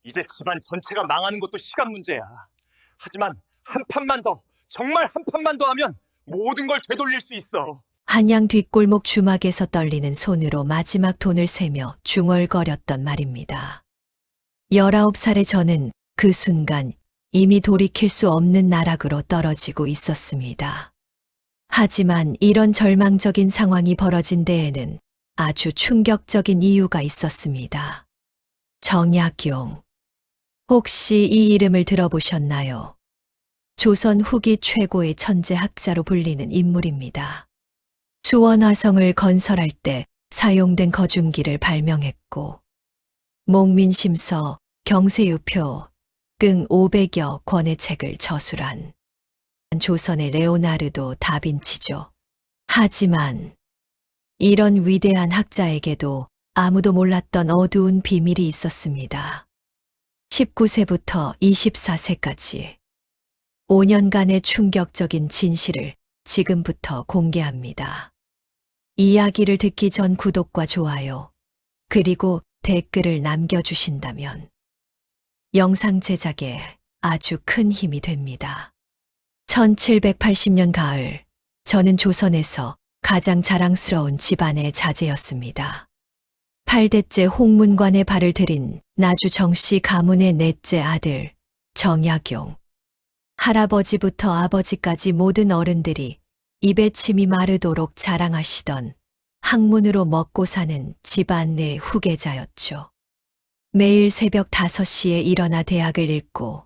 이제 집안 전체가 망하는 것도 시간 문제야. 하지만 한 판만 더, 정말 한 판만 더 하면 모든 걸 되돌릴 수 있어. 한양 뒷골목 주막에서 떨리는 손으로 마지막 돈을 세며 중얼거렸던 말입니다. 19살의 저는 그 순간 이미 돌이킬 수 없는 나락으로 떨어지고 있었습니다. 하지만 이런 절망적인 상황이 벌어진 데에는 아주 충격적인 이유가 있었습니다. 정약용. 혹시 이 이름을 들어보셨나요? 조선 후기 최고의 천재 학자로 불리는 인물입니다. 수원화성을 건설할 때 사용된 거중기를 발명했고, 목민심서, 경세유표 등 500여 권의 책을 저술한 조선의 레오나르도 다빈치죠. 하지만 이런 위대한 학자에게도 아무도 몰랐던 어두운 비밀이 있었습니다. 19세부터 24세까지 5년간의 충격적인 진실을 지금부터 공개합니다. 이야기를 듣기 전 구독과 좋아요, 그리고 댓글을 남겨주신다면 영상 제작에 아주 큰 힘이 됩니다. 1780년 가을, 저는 조선에서 가장 자랑스러운 집안의 자제였습니다. 8대째 홍문관에 발을 들인 나주 정씨 가문의 넷째 아들 정약용. 할아버지부터 아버지까지 모든 어른들이 입에 침이 마르도록 자랑하시던 학문으로 먹고 사는 집안 내 후계자였죠. 매일 새벽 5시에 일어나 대학을 읽고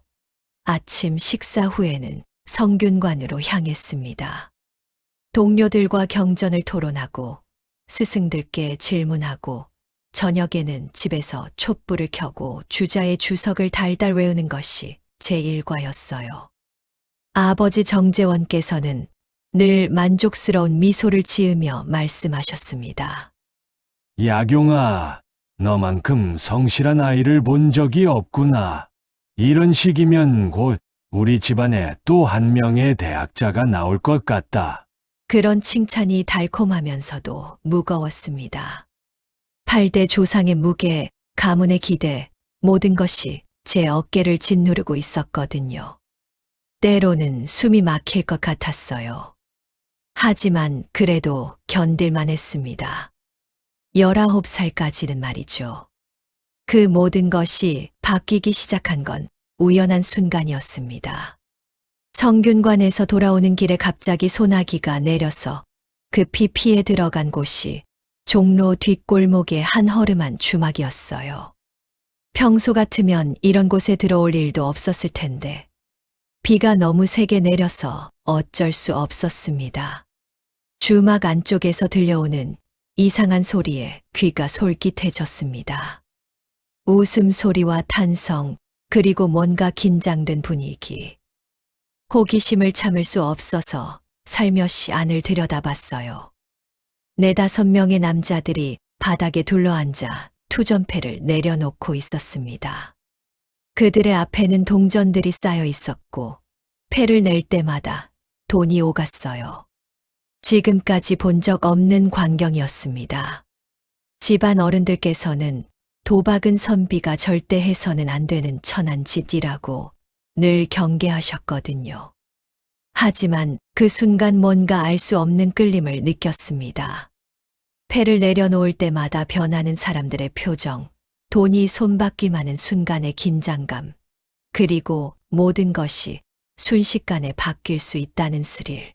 아침 식사 후에는 성균관으로 향했습니다. 동료들과 경전을 토론하고 스승들께 질문하고 저녁에는 집에서 촛불을 켜고 주자의 주석을 달달 외우는 것이 제 일과였어요. 아버지 정재원께서는 늘 만족스러운 미소를 지으며 말씀하셨습니다. 약용아, 너만큼 성실한 아이를 본 적이 없구나. 이런 식이면 곧 우리 집안에 또 한 명의 대학자가 나올 것 같다. 그런 칭찬이 달콤하면서도 무거웠습니다. 8대 조상의 무게, 가문의 기대, 모든 것이 제 어깨를 짓누르고 있었거든요. 때로는 숨이 막힐 것 같았어요. 하지만 그래도 견딜만 했습니다. 19살까지는 말이죠. 그 모든 것이 바뀌기 시작한 건 우연한 순간이었습니다. 성균관에서 돌아오는 길에 갑자기 소나기가 내려서 급히 피해 들어간 곳이 종로 뒷골목의 한 허름한 주막이었어요. 평소 같으면 이런 곳에 들어올 일도 없었을 텐데 비가 너무 세게 내려서 어쩔 수 없었습니다. 주막 안쪽에서 들려오는 이상한 소리에 귀가 솔깃해졌습니다. 웃음소리와 탄성, 그리고 뭔가 긴장된 분위기. 호기심을 참을 수 없어서 살며시 안을 들여다봤어요. 4-5명의 남자들이 바닥에 둘러앉아 투전패를 내려놓고 있었습니다. 그들의 앞에는 동전들이 쌓여 있었고 패를 낼 때마다 돈이 오갔어요. 지금까지 본 적 없는 광경이었습니다. 집안 어른들께서는 도박은 선비가 절대 해서는 안 되는 천한 짓이라고 늘 경계하셨거든요. 하지만 그 순간 뭔가 알 수 없는 끌림을 느꼈습니다. 패를 내려놓을 때마다 변하는 사람들의 표정, 돈이 손바뀜하는 순간의 긴장감, 그리고 모든 것이 순식간에 바뀔 수 있다는 스릴.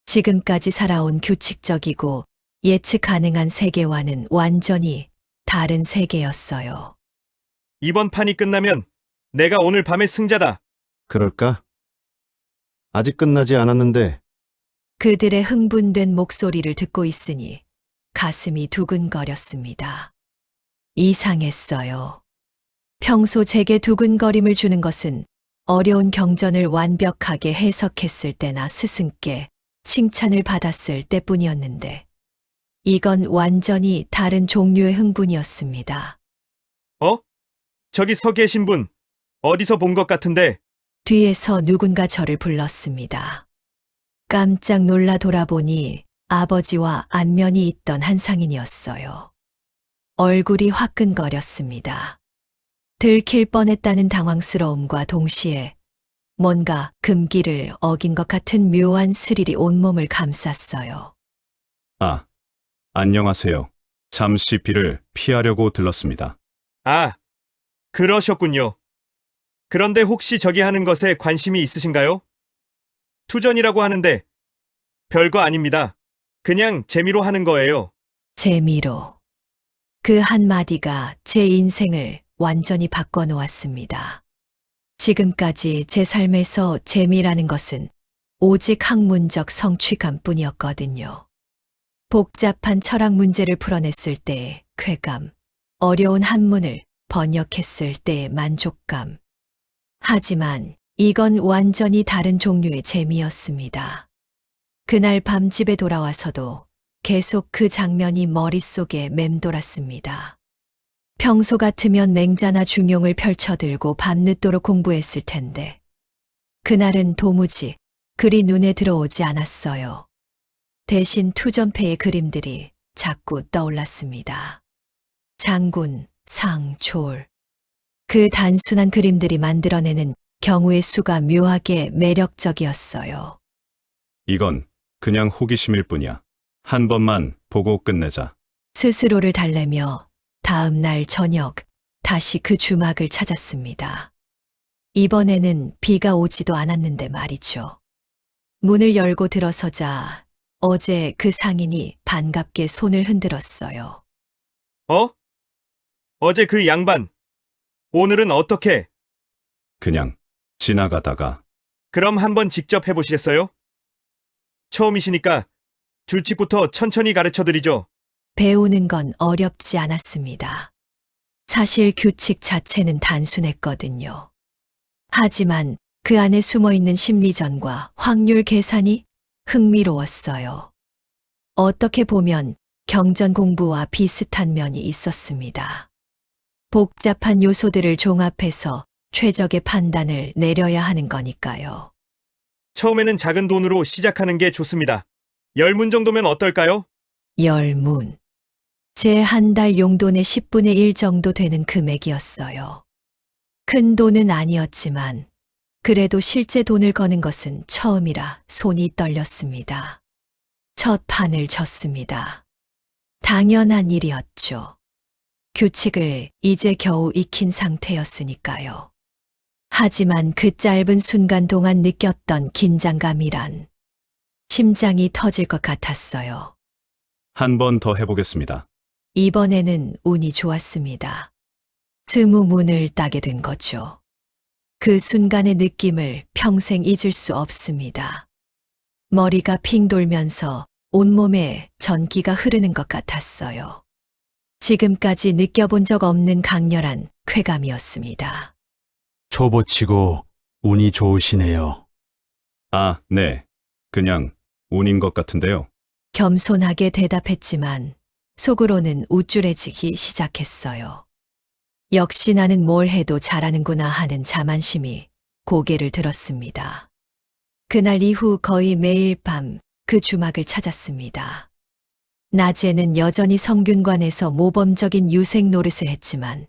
지금까지 살아온 규칙적이고 예측 가능한 세계와는 완전히 다른 세계였어요. 이번 판이 끝나면 내가 오늘 밤의 승자다. 그럴까? 아직 끝나지 않았는데. 그들의 흥분된 목소리를 듣고 있으니 가슴이 두근거렸습니다. 이상했어요. 평소 제게 두근거림을 주는 것은 어려운 경전을 완벽하게 해석했을 때나 스승께 칭찬을 받았을 때뿐이었는데 이건 완전히 다른 종류의 흥분이었습니다. 저기 서 계신 분, 어디서 본 것 같은데. 뒤에서 누군가 저를 불렀습니다. 깜짝 놀라 돌아보니 아버지와 안면이 있던 한 상인이었어요. 얼굴이 화끈거렸습니다. 들킬 뻔했다는 당황스러움과 동시에 뭔가 금기를 어긴 것 같은 묘한 스릴이 온몸을 감쌌어요. 아, 안녕하세요. 잠시 비를 피하려고 들렀습니다. 아, 그러셨군요. 그런데 혹시 저기 하는 것에 관심이 있으신가요? 투전이라고 하는데 별거 아닙니다. 그냥 재미로 하는 거예요. 재미로. 그 한마디가 제 인생을 완전히 바꿔놓았습니다. 지금까지 제 삶에서 재미라는 것은 오직 학문적 성취감뿐이었거든요. 복잡한 철학 문제를 풀어냈을 때의 쾌감, 어려운 한문을 번역했을 때의 만족감. 하지만 이건 완전히 다른 종류의 재미였습니다. 그날 밤 집에 돌아와서도 계속 그 장면이 머릿속에 맴돌았습니다. 평소 같으면 맹자나 중용을 펼쳐들고 밤늦도록 공부했을 텐데 그날은 도무지 글이 눈에 들어오지 않았어요. 대신 투전패의 그림들이 자꾸 떠올랐습니다. 장군, 상, 졸. 그 단순한 그림들이 만들어내는 경우의 수가 묘하게 매력적이었어요. 이건 그냥 호기심일 뿐이야. 한 번만 보고 끝내자. 스스로를 달래며 다음 날 저녁 다시 그 주막을 찾았습니다. 이번에는 비가 오지도 않았는데 말이죠. 문을 열고 들어서자 어제 그 상인이 반갑게 손을 흔들었어요. 어제 그 양반. 오늘은 어떻게? 그냥 지나가다가. 그럼 한번 직접 해보시겠어요? 처음이시니까 줄칙부터 천천히 가르쳐 드리죠. 배우는 건 어렵지 않았습니다. 사실 규칙 자체는 단순했거든요. 하지만 그 안에 숨어있는 심리전과 확률 계산이 흥미로웠어요. 어떻게 보면 경전 공부와 비슷한 면이 있었습니다. 복잡한 요소들을 종합해서 최적의 판단을 내려야 하는 거니까요. 처음에는 작은 돈으로 시작하는 게 좋습니다. 10문 정도면 어떨까요? 10문. 제 한 달 용돈의 10분의 1 정도 되는 금액이었어요. 큰 돈은 아니었지만 그래도 실제 돈을 거는 것은 처음이라 손이 떨렸습니다. 첫 판을 졌습니다. 당연한 일이었죠. 규칙을 이제 겨우 익힌 상태였으니까요. 하지만 그 짧은 순간 동안 느꼈던 긴장감이란 심장이 터질 것 같았어요. 한 번 더 해보겠습니다. 이번에는 운이 좋았습니다. 20문을 따게 된 거죠. 그 순간의 느낌을 평생 잊을 수 없습니다. 머리가 핑 돌면서 온몸에 전기가 흐르는 것 같았어요. 지금까지 느껴본 적 없는 강렬한 쾌감이었습니다. 초보치고 운이 좋으시네요. 아, 네. 그냥 운인 것 같은데요. 겸손하게 대답했지만 속으로는 우쭐해지기 시작했어요. 역시 나는 뭘 해도 잘하는구나 하는 자만심이 고개를 들었습니다. 그날 이후 거의 매일 밤 그 주막을 찾았습니다. 낮에는 여전히 성균관에서 모범적인 유생 노릇을 했지만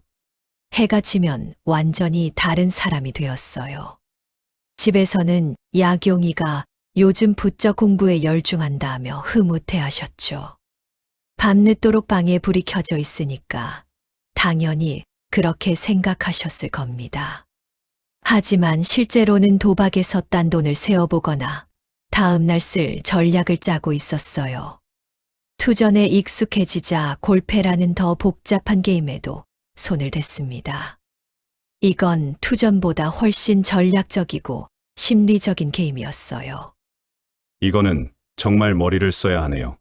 해가 지면 완전히 다른 사람이 되었어요. 집에서는 약용이가 요즘 부쩍 공부에 열중한다며 흐뭇해하셨죠. 밤늦도록 방에 불이 켜져 있으니까 당연히 그렇게 생각하셨을 겁니다. 하지만 실제로는 도박에서 딴 돈을 세어보거나 다음날 쓸 전략을 짜고 있었어요. 투전에 익숙해지자 골패라는 더 복잡한 게임에도 손을 댔습니다. 이건 투전보다 훨씬 전략적이고 심리적인 게임이었어요. 이거는 정말 머리를 써야 하네요.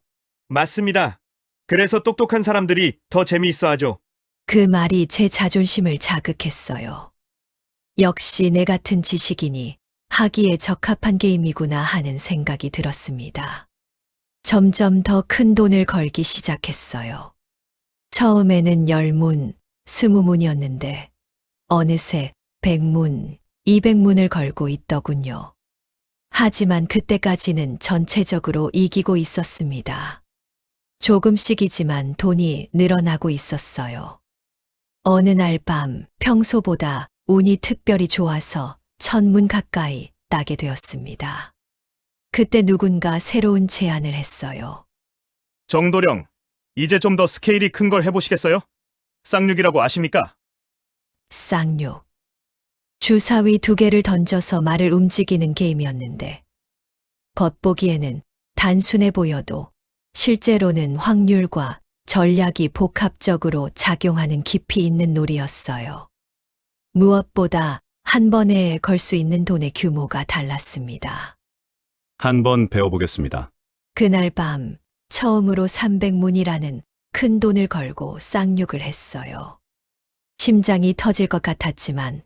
맞습니다. 그래서 똑똑한 사람들이 더 재미있어 하죠. 그 말이 제 자존심을 자극했어요. 역시 내 같은 지식인이 하기에 적합한 게임이구나 하는 생각이 들었습니다. 점점 더 큰 돈을 걸기 시작했어요. 처음에는 10문, 20문이었는데 어느새 100문, 200문을 걸고 있더군요. 하지만 그때까지는 전체적으로 이기고 있었습니다. 조금씩이지만 돈이 늘어나고 있었어요. 어느 날 밤 평소보다 운이 특별히 좋아서 천문 가까이 따게 되었습니다. 그때 누군가 새로운 제안을 했어요. 정도령, 이제 좀 더 스케일이 큰 걸 해보시겠어요? 쌍육이라고 아십니까? 쌍육. 주사위 2개를 던져서 말을 움직이는 게임이었는데 겉보기에는 단순해 보여도 실제로는 확률과 전략이 복합적으로 작용하는 깊이 있는 놀이였어요. 무엇보다 한 번에 걸 수 있는 돈의 규모가 달랐습니다. 한번 배워보겠습니다. 그날 밤 처음으로 300문이라는 큰 돈을 걸고 쌍육을 했어요. 심장이 터질 것 같았지만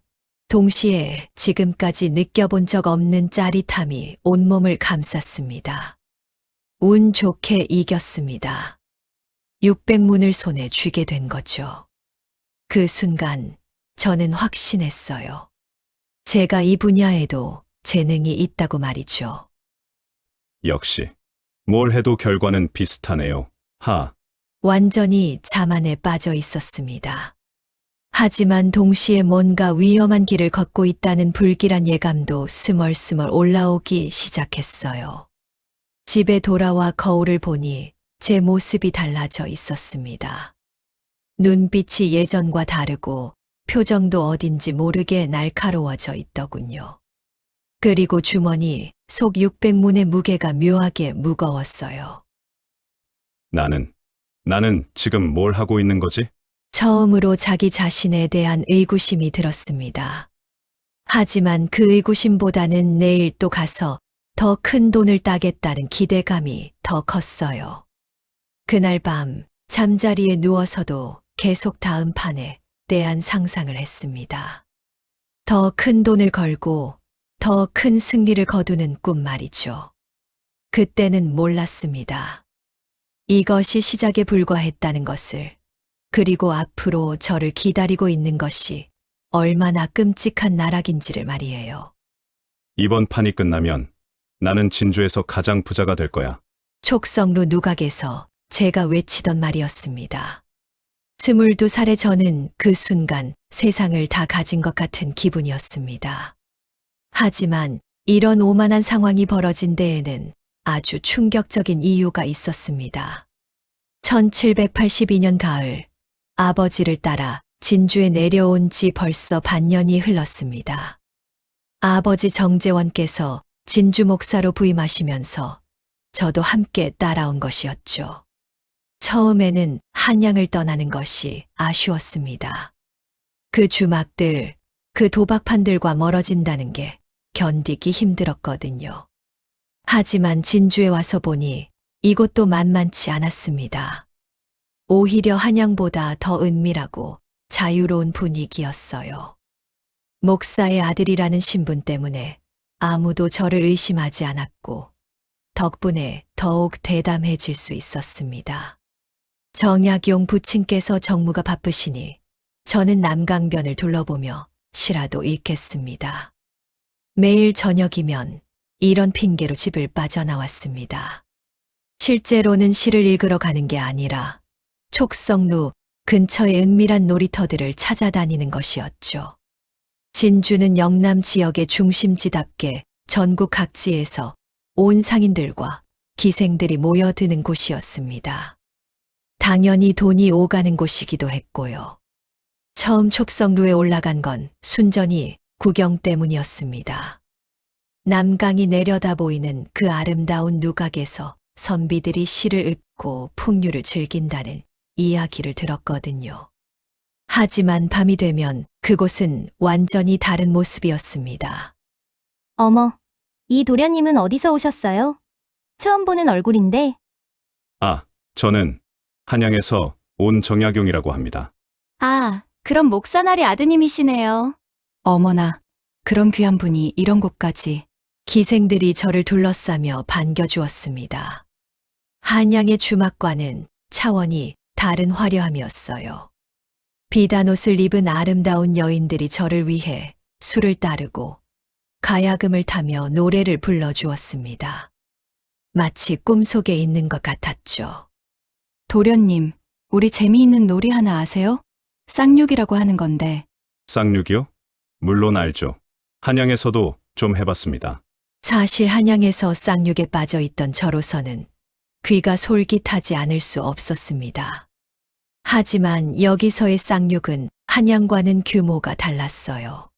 동시에 지금까지 느껴본 적 없는 짜릿함이 온몸을 감쌌습니다. 운 좋게 이겼습니다. 600문을 손에 쥐게 된 거죠. 그 순간 저는 확신했어요. 제가 이 분야에도 재능이 있다고 말이죠. 역시 뭘 해도 결과는 비슷하네요. 완전히 자만에 빠져 있었습니다. 하지만 동시에 뭔가 위험한 길을 걷고 있다는 불길한 예감도 스멀스멀 올라오기 시작했어요. 집에 돌아와 거울을 보니 제 모습이 달라져 있었습니다. 눈빛이 예전과 다르고 표정도 어딘지 모르게 날카로워져 있더군요. 그리고 주머니 속 600문의 무게가 묘하게 무거웠어요. 나는 지금 뭘 하고 있는 거지? 처음으로 자기 자신에 대한 의구심이 들었습니다. 하지만 그 의구심보다는 내일 또 가서 더 큰 돈을 따겠다는 기대감이 더 컸어요. 그날 밤 잠자리에 누워서도 계속 다음 판에 대한 상상을 했습니다. 더 큰 돈을 걸고 더 큰 승리를 거두는 꿈 말이죠. 그때는 몰랐습니다. 이것이 시작에 불과했다는 것을, 그리고 앞으로 저를 기다리고 있는 것이 얼마나 끔찍한 나락인지를 말이에요. 이번 판이 끝나면 나는 진주에서 가장 부자가 될 거야. 촉성루 누각에서 제가 외치던 말이었습니다. 22살의 저는 그 순간 세상을 다 가진 것 같은 기분이었습니다. 하지만 이런 오만한 상황이 벌어진 데에는 아주 충격적인 이유가 있었습니다. 1782년 가을, 아버지를 따라 진주에 내려온 지 벌써 반년이 흘렀습니다. 아버지 정재원께서 진주 목사로 부임하시면서 저도 함께 따라온 것이었죠. 처음에는 한양을 떠나는 것이 아쉬웠습니다. 그 주막들, 그 도박판들과 멀어진다는 게 견디기 힘들었거든요. 하지만 진주에 와서 보니 이곳도 만만치 않았습니다. 오히려 한양보다 더 은밀하고 자유로운 분위기였어요. 목사의 아들이라는 신분 때문에 아무도 저를 의심하지 않았고 덕분에 더욱 대담해질 수 있었습니다. 정약용 부친께서 정무가 바쁘시니 저는 남강변을 둘러보며 시라도 읽겠습니다. 매일 저녁이면 이런 핑계로 집을 빠져나왔습니다. 실제로는 시를 읽으러 가는 게 아니라 촉성루 근처의 은밀한 놀이터들을 찾아다니는 것이었죠. 진주는 영남 지역의 중심지답게 전국 각지에서 온 상인들과 기생들이 모여드는 곳이었습니다. 당연히 돈이 오가는 곳이기도 했고요. 처음 촉성루에 올라간 건 순전히 구경 때문이었습니다. 남강이 내려다 보이는 그 아름다운 누각에서 선비들이 시를 읊고 풍류를 즐긴다는 이야기를 들었거든요. 하지만 밤이 되면 그곳은 완전히 다른 모습이었습니다. 어머, 이 도련님은 어디서 오셨어요? 처음 보는 얼굴인데. 저는 한양에서 온 정약용이라고 합니다. 아, 그럼 목사날의 아드님이시네요. 어머나, 그런 귀한 분이 이런 곳까지. 기생들이 저를 둘러싸며 반겨주었습니다. 한양의 주막과는 차원이 다른 화려함이었어요. 비단 옷을 입은 아름다운 여인들이 저를 위해 술을 따르고 가야금을 타며 노래를 불러주었습니다. 마치 꿈속에 있는 것 같았죠. 도련님, 우리 재미있는 놀이 하나 아세요? 쌍육이라고 하는 건데, 쌍육이요? 물론 알죠. 한양에서도 좀 해봤습니다. 사실 한양에서 쌍육에 빠져 있던 저로서는 귀가 솔깃하지 않을 수 없었습니다. 하지만 여기서의 쌍육은 한양과는 규모가 달랐어요.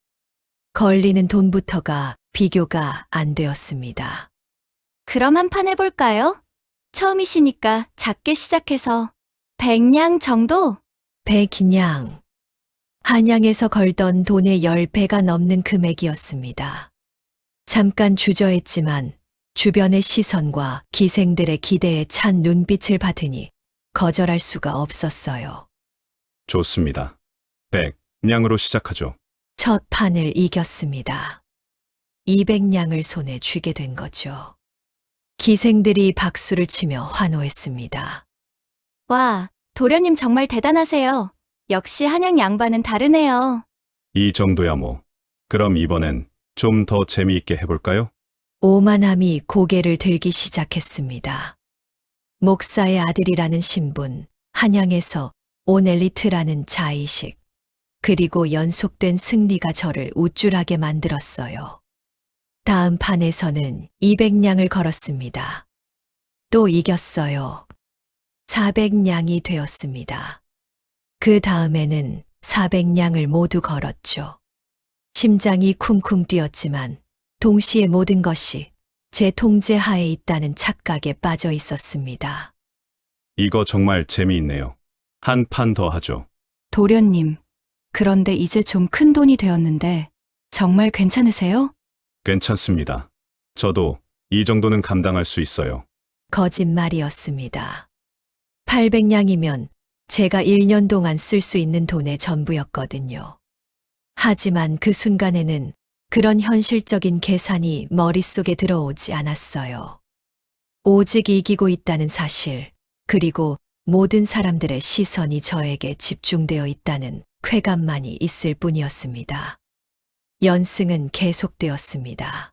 걸리는 돈부터가 비교가 안 되었습니다. 그럼 한 판 해볼까요? 처음이시니까 작게 시작해서 100냥 정도? 백인양. 한양에서 걸던 돈의 10배가 넘는 금액이었습니다. 잠깐 주저했지만 주변의 시선과 기생들의 기대에 찬 눈빛을 받으니 거절할 수가 없었어요. 좋습니다. 100냥으로 시작하죠. 첫 판을 이겼습니다. 200냥을 손에 쥐게 된 거죠. 기생들이 박수를 치며 환호했습니다. 와, 도련님 정말 대단하세요. 역시 한양 양반은 다르네요. 이 정도야 뭐. 그럼 이번엔 좀 더 재미있게 해볼까요? 오만함이 고개를 들기 시작했습니다. 목사의 아들이라는 신분, 한양에서 온 엘리트라는 자의식, 그리고 연속된 승리가 저를 우쭐하게 만들었어요. 다음 판에서는 200냥을 걸었습니다. 또 이겼어요. 400냥이 되었습니다. 그 다음에는 400냥을 모두 걸었죠. 심장이 쿵쿵 뛰었지만 동시에 모든 것이 제 통제 하에 있다는 착각에 빠져 있었습니다. 이거 정말 재미있네요. 한 판 더 하죠. 도련님, 그런데 이제 좀 큰 돈이 되었는데, 정말 괜찮으세요? 괜찮습니다. 저도 이 정도는 감당할 수 있어요. 거짓말이었습니다. 800냥이면 제가 1년 동안 쓸 수 있는 돈의 전부였거든요. 하지만 그 순간에는 그런 현실적인 계산이 머릿속에 들어오지 않았어요. 오직 이기고 있다는 사실, 그리고 모든 사람들의 시선이 저에게 집중되어 있다는 쾌감만이 있을 뿐이었습니다. 연승은 계속되었습니다.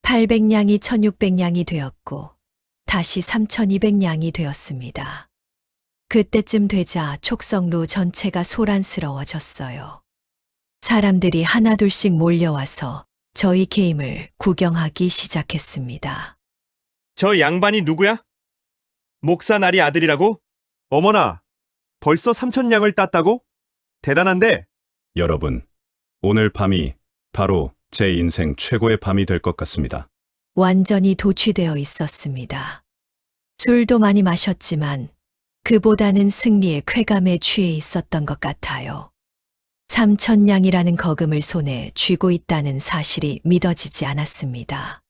800냥이 1600냥이 되었고, 다시 3200냥이 되었습니다. 그때쯤 되자 촉성루 전체가 소란스러워졌어요. 사람들이 하나둘씩 몰려와서 저희 게임을 구경하기 시작했습니다. 저 양반이 누구야? 목사나리 아들이라고? 어머나, 벌써 3,000냥을 땄다고? 대단한데? 여러분, 오늘 밤이 바로 제 인생 최고의 밤이 될 것 같습니다. 완전히 도취되어 있었습니다. 술도 많이 마셨지만 그보다는 승리의 쾌감에 취해 있었던 것 같아요. 3,000냥이라는 거금을 손에 쥐고 있다는 사실이 믿어지지 않았습니다.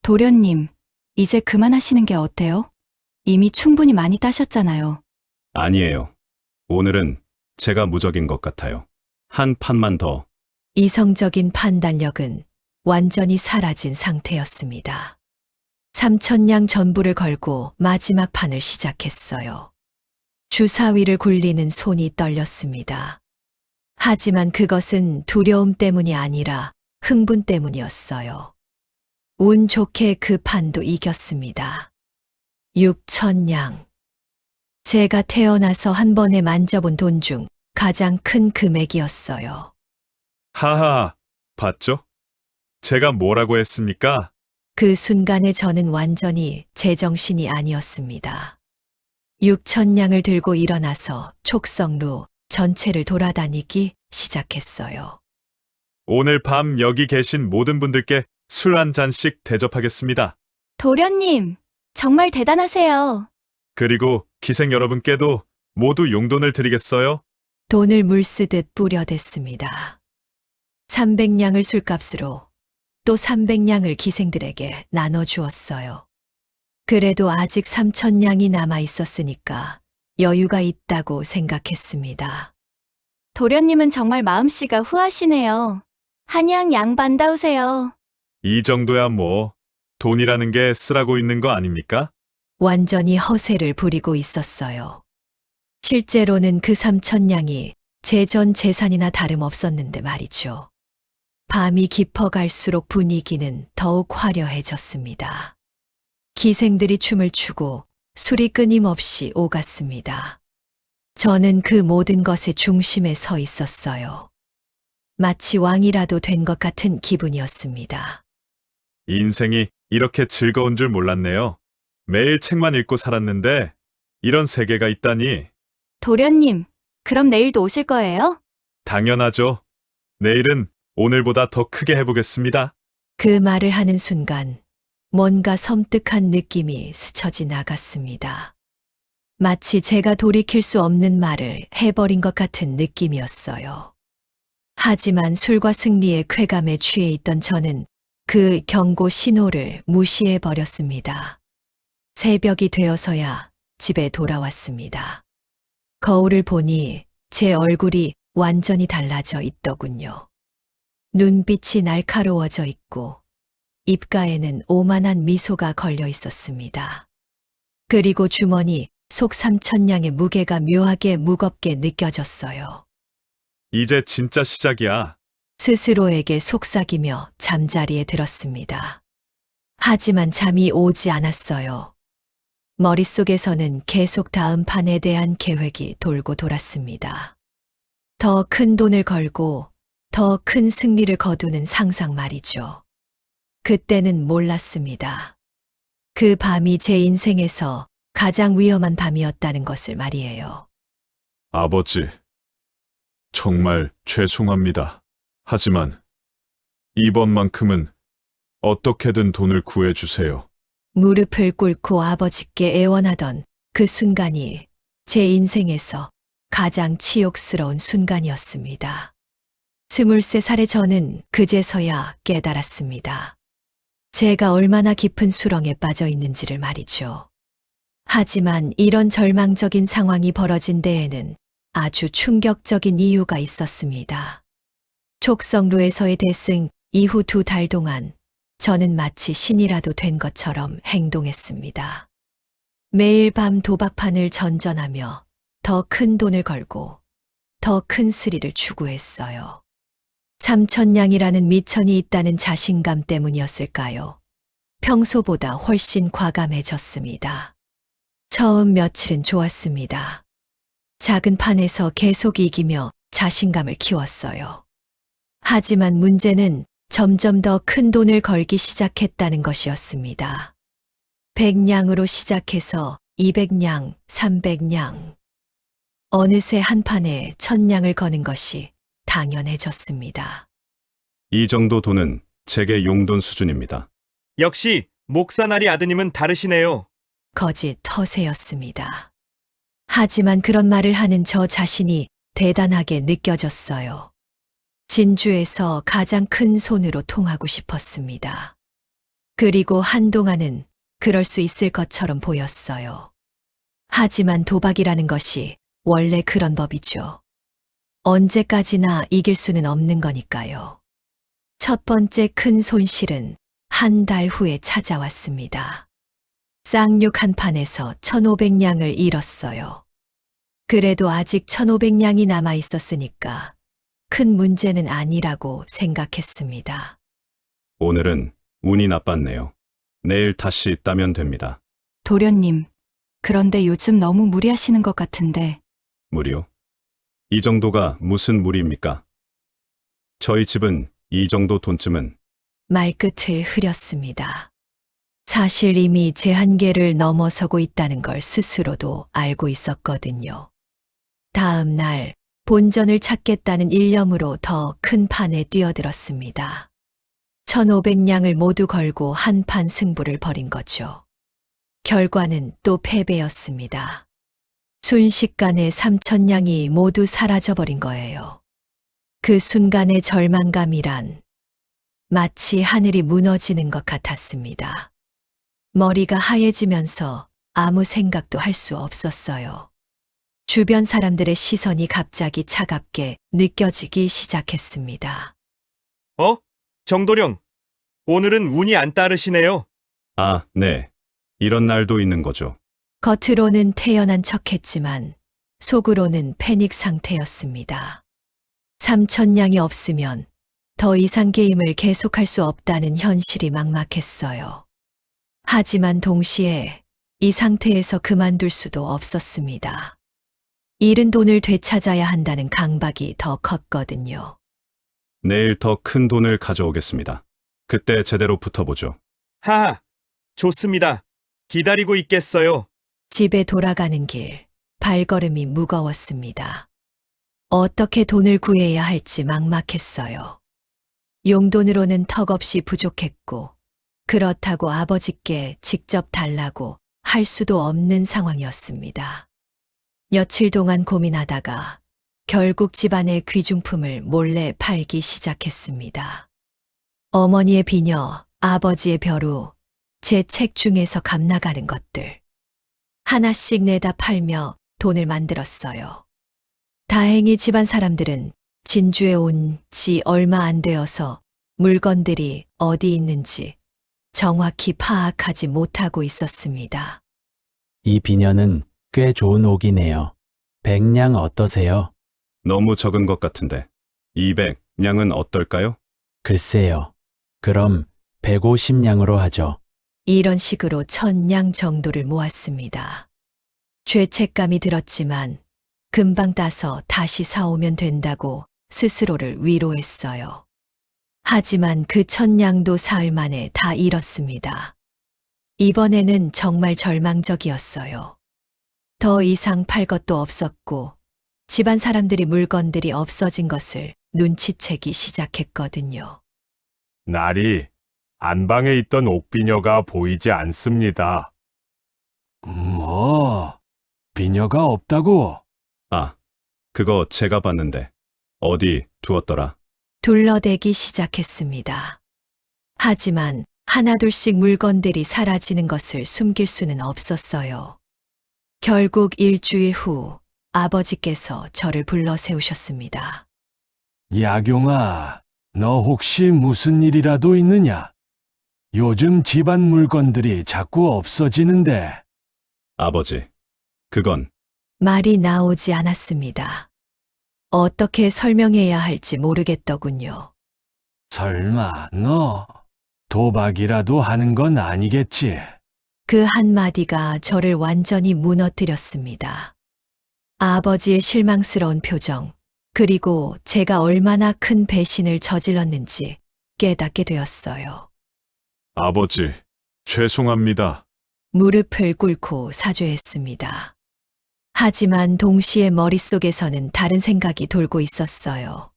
도련님, 이제 그만하시는 게 어때요? 이미 충분히 많이 따셨잖아요. 아니에요. 오늘은 제가 무적인 것 같아요. 한 판만 더. 이성적인 판단력은 완전히 사라진 상태였습니다. 3,000냥 전부를 걸고 마지막 판을 시작했어요. 주사위를 굴리는 손이 떨렸습니다. 하지만 그것은 두려움 때문이 아니라 흥분 때문이었어요. 운 좋게 그 판도 이겼습니다. 6,000냥. 제가 태어나서 한 번에 만져본 돈 중 가장 큰 금액이었어요. 하하, 봤죠? 제가 뭐라고 했습니까? 그 순간에 저는 완전히 제정신이 아니었습니다. 6,000냥을 들고 일어나서 촉성루 전체를 돌아다니기 시작했어요. 오늘 밤 여기 계신 모든 분들께 술 한 잔씩 대접하겠습니다. 도련님, 정말 대단하세요. 그리고 기생 여러분께도 모두 용돈을 드리겠어요? 돈을 물쓰듯 뿌려댔습니다. 300냥을 술값으로 또 300냥을 기생들에게 나눠주었어요. 그래도 아직 3,000냥이 남아 있었으니까 여유가 있다고 생각했습니다. 도련님은 정말 마음씨가 후하시네요. 한양 양반다우세요. 이 정도야 뭐 돈이라는 게 쓰라고 있는 거 아닙니까? 완전히 허세를 부리고 있었어요. 실제로는 그 3,000냥이 제 전 재산이나 다름없었는데 말이죠. 밤이 깊어갈수록 분위기는 더욱 화려해졌습니다. 기생들이 춤을 추고 술이 끊임없이 오갔습니다. 저는 그 모든 것의 중심에 서 있었어요. 마치 왕이라도 된 것 같은 기분이었습니다. 인생이 이렇게 즐거운 줄 몰랐네요. 매일 책만 읽고 살았는데 이런 세계가 있다니. 도련님, 그럼 내일도 오실 거예요? 당연하죠. 내일은 오늘보다 더 크게 해보겠습니다. 그 말을 하는 순간 뭔가 섬뜩한 느낌이 스쳐 지나갔습니다. 마치 제가 돌이킬 수 없는 말을 해버린 것 같은 느낌이었어요. 하지만 술과 승리의 쾌감에 취해 있던 저는 그 경고 신호를 무시해 버렸습니다. 새벽이 되어서야 집에 돌아왔습니다. 거울을 보니 제 얼굴이 완전히 달라져 있더군요. 눈빛이 날카로워져 있고 입가에는 오만한 미소가 걸려 있었습니다. 그리고 주머니 속 3,000냥의 무게가 묘하게 무겁게 느껴졌어요. 이제 진짜 시작이야. 스스로에게 속삭이며 잠자리에 들었습니다. 하지만 잠이 오지 않았어요. 머릿속에서는 계속 다음 판에 대한 계획이 돌고 돌았습니다. 더 큰 돈을 걸고 더 큰 승리를 거두는 상상 말이죠. 그때는 몰랐습니다. 그 밤이 제 인생에서 가장 위험한 밤이었다는 것을 말이에요. 아버지, 정말 죄송합니다. 하지만 이번만큼은 어떻게든 돈을 구해주세요. 무릎을 꿇고 아버지께 애원하던 그 순간이 제 인생에서 가장 치욕스러운 순간이었습니다. 23살의 저는 그제서야 깨달았습니다. 제가 얼마나 깊은 수렁에 빠져 있는지를 말이죠. 하지만 이런 절망적인 상황이 벌어진 데에는 아주 충격적인 이유가 있었습니다. 촉성루에서의 대승 이후 2달 동안 저는 마치 신이라도 된 것처럼 행동했습니다. 매일 밤 도박판을 전전하며 더 큰 돈을 걸고 더 큰 스릴을 추구했어요. 3,000냥이라는 미천이 있다는 자신감 때문이었을까요? 평소보다 훨씬 과감해졌습니다. 처음 며칠은 좋았습니다. 작은 판에서 계속 이기며 자신감을 키웠어요. 하지만 문제는 점점 더 큰 돈을 걸기 시작했다는 것이었습니다. 100냥으로 시작해서 200냥, 300냥. 어느새 한 판에 1,000냥을 거는 것이 당연해졌습니다. 이 정도 돈은 제게 용돈 수준입니다. 역시 목사나리 아드님은 다르시네요. 거짓 허세였습니다. 하지만 그런 말을 하는 저 자신이 대단하게 느껴졌어요. 진주에서 가장 큰 손으로 통하고 싶었습니다. 그리고 한동안은 그럴 수 있을 것처럼 보였어요. 하지만 도박이라는 것이 원래 그런 법이죠. 언제까지나 이길 수는 없는 거니까요. 첫 번째 큰 손실은 한 달 후에 찾아왔습니다. 쌍육 한 판에서 1,500냥을 잃었어요. 그래도 아직 1,500냥이 남아 있었으니까 큰 문제는 아니라고 생각했습니다. 오늘은 운이 나빴네요. 내일 다시 따면 됩니다. 도련님, 그런데 요즘 너무 무리하시는 것 같은데. 무리요? 이 정도가 무슨 무리입니까? 저희 집은 이 정도 돈쯤은 말끝을 흐렸습니다. 사실 이미 제 한계를 넘어서고 있다는 걸 스스로도 알고 있었거든요. 다음 날 본전을 찾겠다는 일념으로 더 큰 판에 뛰어들었습니다. 1,500냥을 모두 걸고 한판 승부를 벌인 거죠. 결과는 또 패배였습니다. 순식간에 3,000냥이 모두 사라져버린 거예요. 그 순간의 절망감이란 마치 하늘이 무너지는 것 같았습니다. 머리가 하얘지면서 아무 생각도 할 수 없었어요. 주변 사람들의 시선이 갑자기 차갑게 느껴지기 시작했습니다. 정도령, 오늘은 운이 안 따르시네요. 아, 네. 이런 날도 있는 거죠. 겉으로는 태연한 척했지만 속으로는 패닉 상태였습니다. 3,000냥이 없으면 더 이상 게임을 계속할 수 없다는 현실이 막막했어요. 하지만 동시에 이 상태에서 그만둘 수도 없었습니다. 잃은 돈을 되찾아야 한다는 강박이 더 컸거든요. 내일 더 큰 돈을 가져오겠습니다. 그때 제대로 붙어보죠. 하하, 좋습니다. 기다리고 있겠어요. 집에 돌아가는 길, 발걸음이 무거웠습니다. 어떻게 돈을 구해야 할지 막막했어요. 용돈으로는 턱없이 부족했고, 그렇다고 아버지께 직접 달라고 할 수도 없는 상황이었습니다. 며칠 동안 고민하다가 결국 집안의 귀중품을 몰래 팔기 시작했습니다. 어머니의 비녀, 아버지의 벼루, 제 책 중에서 감나가는 것들. 하나씩 내다 팔며 돈을 만들었어요. 다행히 집안 사람들은 진주에 온 지 얼마 안 되어서 물건들이 어디 있는지 정확히 파악하지 못하고 있었습니다. 이 비녀는 꽤 좋은 옥이네요. 100냥 어떠세요? 너무 적은 것 같은데 200냥은 어떨까요? 글쎄요. 그럼 150냥으로 하죠. 이런 식으로 1000냥 정도를 모았습니다. 죄책감이 들었지만 금방 따서 다시 사오면 된다고 스스로를 위로했어요. 하지만 그 1000냥도 사흘 만에 다 잃었습니다. 이번에는 정말 절망적이었어요. 더 이상 팔 것도 없었고 집안 사람들이 물건들이 없어진 것을 눈치채기 시작했거든요. 날이 안방에 있던 옥비녀가 보이지 않습니다. 뭐, 비녀가 없다고? 아, 그거 제가 봤는데 어디 두었더라? 둘러대기 시작했습니다. 하지만 하나둘씩 물건들이 사라지는 것을 숨길 수는 없었어요. 결국 일주일 후 아버지께서 저를 불러 세우셨습니다. 야경아, 너 혹시 무슨 일이라도 있느냐? 요즘 집안 물건들이 자꾸 없어지는데. 아버지, 그건 말이 나오지 않았습니다. 어떻게 설명해야 할지 모르겠더군요. 설마 너 도박이라도 하는 건 아니겠지? 그 한마디가 저를 완전히 무너뜨렸습니다. 아버지의 실망스러운 표정, 그리고 제가 얼마나 큰 배신을 저질렀는지 깨닫게 되었어요. 아버지, 죄송합니다. 무릎을 꿇고 사죄했습니다. 하지만 동시에 머릿속에서는 다른 생각이 돌고 있었어요.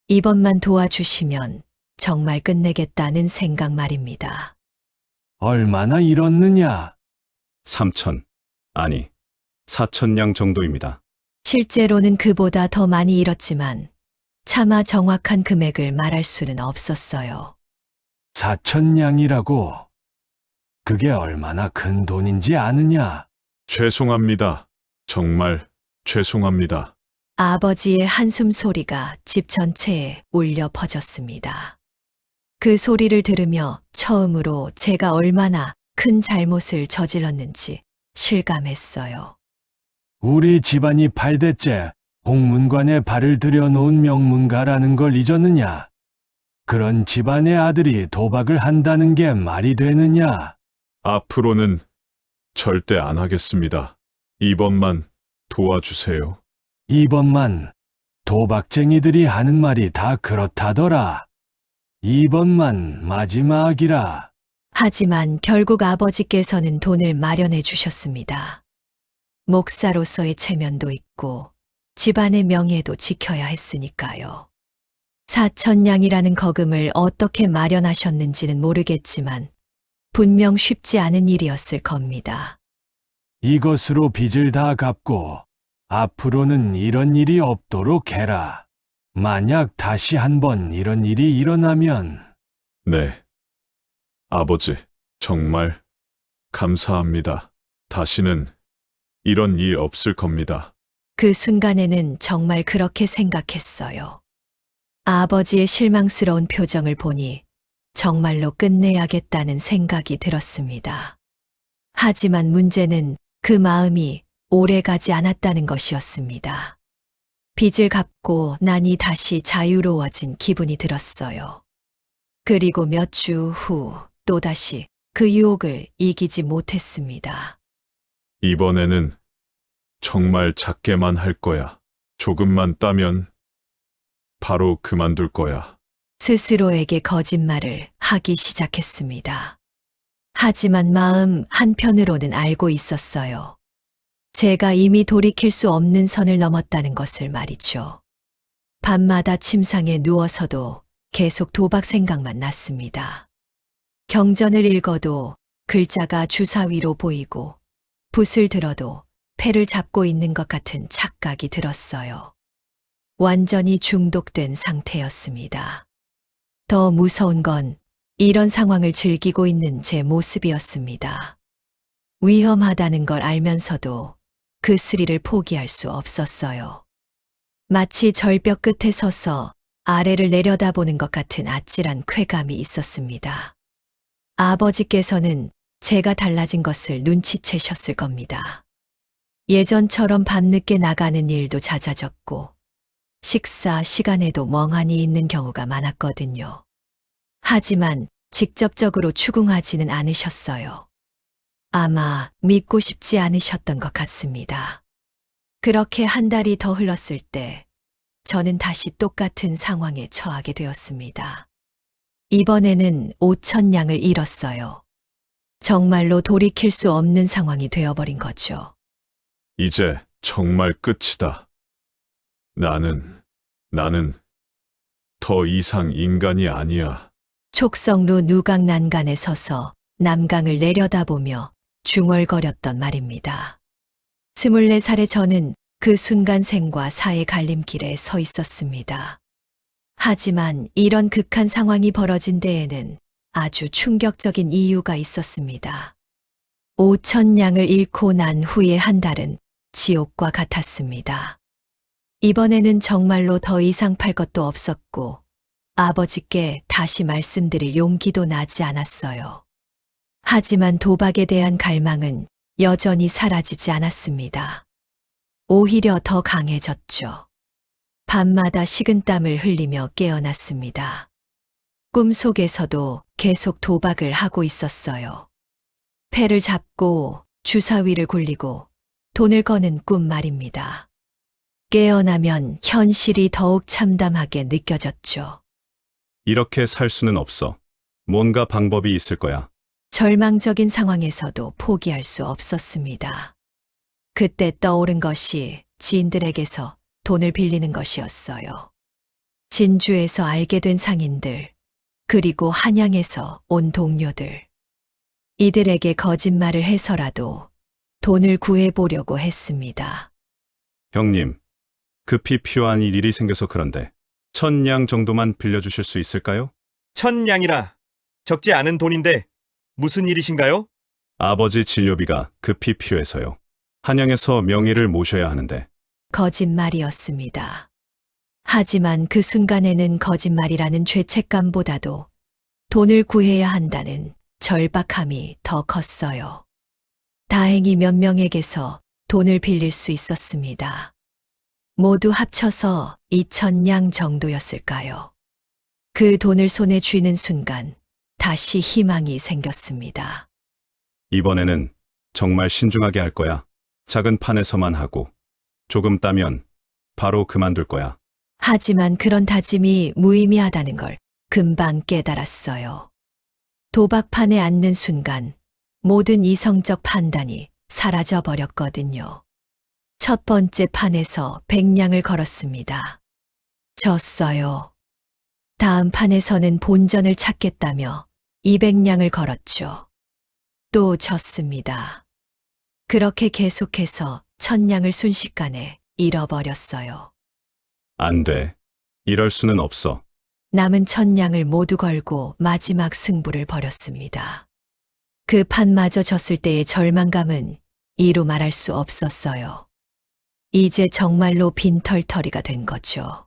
이번만 도와주시면 정말 끝내겠다는 생각 말입니다. 얼마나 잃었느냐? 3천, 아니, 4천냥 정도입니다. 실제로는 그보다 더 많이 잃었지만 차마 정확한 금액을 말할 수는 없었어요. 4천냥이라고? 그게 얼마나 큰 돈인지 아느냐? 죄송합니다. 정말 죄송합니다. 아버지의 한숨 소리가 집 전체에 울려 퍼졌습니다. 그 소리를 들으며 처음으로 제가 얼마나 큰 잘못을 저질렀는지 실감했어요. 우리 집안이 8대째 공문관에 발을 들여놓은 명문가라는 걸 잊었느냐? 그런 집안의 아들이 도박을 한다는 게 말이 되느냐? 앞으로는 절대 안 하겠습니다. 이번만 도와주세요. 이번만 도박쟁이들이 하는 말이 다 그렇다더라. 이번만 마지막이라. 하지만 결국 아버지께서는 돈을 마련해 주셨습니다. 목사로서의 체면도 있고 집안의 명예도 지켜야 했으니까요. 4천냥이라는 거금을 어떻게 마련하셨는지는 모르겠지만 분명 쉽지 않은 일이었을 겁니다. 이것으로 빚을 다 갚고 앞으로는 이런 일이 없도록 해라. 만약 다시 한번 이런 일이 일어나면 네. 아버지, 정말 감사합니다. 다시는 이런 일 없을 겁니다. 그 순간에는 정말 그렇게 생각했어요. 아버지의 실망스러운 표정을 보니 정말로 끝내야겠다는 생각이 들었습니다. 하지만 문제는 그 마음이 오래 가지 않았다는 것이었습니다. 빚을 갚고 나니 다시 자유로워진 기분이 들었어요. 그리고 몇 주 후 또다시 그 유혹을 이기지 못했습니다. 이번에는 정말 작게만 할 거야. 조금만 따면 바로 그만둘 거야. 스스로에게 거짓말을 하기 시작했습니다. 하지만 마음 한편으로는 알고 있었어요. 제가 이미 돌이킬 수 없는 선을 넘었다는 것을 말이죠. 밤마다 침상에 누워서도 계속 도박 생각만 났습니다. 경전을 읽어도 글자가 주사위로 보이고 붓을 들어도 패를 잡고 있는 것 같은 착각이 들었어요. 완전히 중독된 상태였습니다. 더 무서운 건 이런 상황을 즐기고 있는 제 모습이었습니다. 위험하다는 걸 알면서도 그 스릴을 포기할 수 없었어요. 마치 절벽 끝에 서서 아래를 내려다보는 것 같은 아찔한 쾌감이 있었습니다. 아버지께서는 제가 달라진 것을 눈치채셨을 겁니다. 예전처럼 밤늦게 나가는 일도 잦아졌고 식사 시간에도 멍하니 있는 경우가 많았거든요. 하지만 직접적으로 추궁하지는 않으셨어요. 아마 믿고 싶지 않으셨던 것 같습니다. 그렇게 한 달이 더 흘렀을 때 저는 다시 똑같은 상황에 처하게 되었습니다. 이번에는 5,000냥을 잃었어요. 정말로 돌이킬 수 없는 상황이 되어버린 거죠. 이제 정말 끝이다. 나는 더 이상 인간이 아니야. 촉성루 누각 난간에 서서 남강을 내려다보며 중얼거렸던 말입니다. 24살의 저는 그 순간 생과 사의 갈림길에 서 있었습니다. 하지만 이런 극한 상황이 벌어진 데에는 아주 충격적인 이유가 있었습니다. 5,000냥을 잃고 난 후의 한 달은 지옥과 같았습니다. 이번에는 정말로 더 이상 팔 것도 없었고 아버지께 다시 말씀드릴 용기도 나지 않았어요. 하지만 도박에 대한 갈망은 여전히 사라지지 않았습니다. 오히려 더 강해졌죠. 밤마다 식은땀을 흘리며 깨어났습니다. 꿈속에서도 계속 도박을 하고 있었어요. 패를 잡고 주사위를 굴리고 돈을 거는 꿈 말입니다. 깨어나면 현실이 더욱 참담하게 느껴졌죠. 이렇게 살 수는 없어. 뭔가 방법이 있을 거야. 절망적인 상황에서도 포기할 수 없었습니다. 그때 떠오른 것이 지인들에게서 돈을 빌리는 것이었어요. 진주에서 알게 된 상인들, 그리고 한양에서 온 동료들. 이들에게 거짓말을 해서라도 돈을 구해보려고 했습니다. 형님, 급히 필요한 일이 생겨서 그런데 1,000냥 정도만 빌려주실 수 있을까요? 1,000냥이라 적지 않은 돈인데 무슨 일이신가요? 아버지 진료비가 급히 필요해서요. 한양에서 명의를 모셔야 하는데. 거짓말이었습니다. 하지만 그 순간에는 거짓말이라는 죄책감보다도 돈을 구해야 한다는 절박함이 더 컸어요. 다행히 몇 명에게서 돈을 빌릴 수 있었습니다. 모두 합쳐서 2,000냥 정도였을까요? 그 돈을 손에 쥐는 순간 다시 희망이 생겼습니다. 이번에는 정말 신중하게 할 거야. 작은 판에서만 하고 조금 따면 바로 그만둘 거야. 하지만 그런 다짐이 무의미하다는 걸 금방 깨달았어요. 도박판에 앉는 순간 모든 이성적 판단이 사라져 버렸거든요. 첫 번째 판에서 100냥을 걸었습니다. 졌어요. 다음 판에서는 본전을 찾겠다며 200냥을 걸었죠. 또 졌습니다. 그렇게 계속해서 1,000냥을 순식간에 잃어버렸어요. 안 돼. 이럴 수는 없어. 남은 1,000냥을 모두 걸고 마지막 승부를 벌였습니다. 그 판마저 졌을 때의 절망감은 이루 말할 수 없었어요. 이제 정말로 빈털터리가 된 거죠.